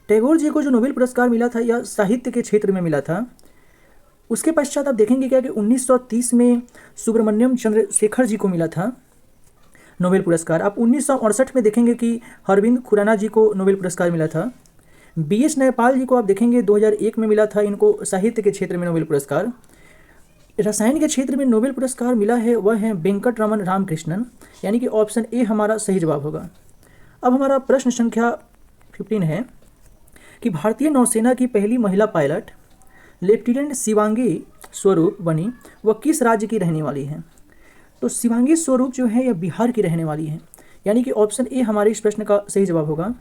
टैगोर जी को जो नोबेल पुरस्कार मिला था यह साहित्य के क्षेत्र में मिला था। उसके पश्चात आप देखेंगे क्या कि 1930 में सुब्रमण्यम चंद्रशेखर जी को मिला था नोबेल पुरस्कार। आप 1968 में देखेंगे कि अरविंद खुराना जी को नोबेल पुरस्कार मिला था। BS नयपाल जी को आप देखेंगे 2001 में मिला था इनको साहित्य के क्षेत्र में नोबेल पुरस्कार। रसायन के क्षेत्र में नोबेल पुरस्कार मिला है वह है वेंकट रमन रामकृष्णन, यानी कि ऑप्शन ए हमारा सही जवाब होगा। अब हमारा प्रश्न संख्या 15 है कि भारतीय नौसेना की पहली महिला पायलट लेफ्टिनेंट शिवांगी स्वरूप बनी, वह किस राज्य की रहने वाली है? तो शिवांगी स्वरूप जो है यह बिहार की रहने वाली है, यानी कि ऑप्शन ए हमारे इस प्रश्न का सही जवाब होगा।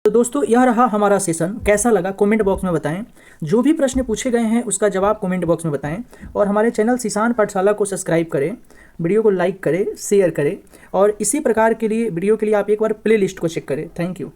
तो दोस्तों यह रहा हमारा सेशन, कैसा लगा कमेंट बॉक्स में बताएं। जो भी प्रश्न पूछे गए हैं उसका जवाब कमेंट बॉक्स में बताएं, और हमारे चैनल सिसान पाठशाला को सब्सक्राइब करें, वीडियो को लाइक करें, शेयर करें, और इसी प्रकार के लिए वीडियो के लिए आप एक बार प्लेलिस्ट को चेक करें। Thank you.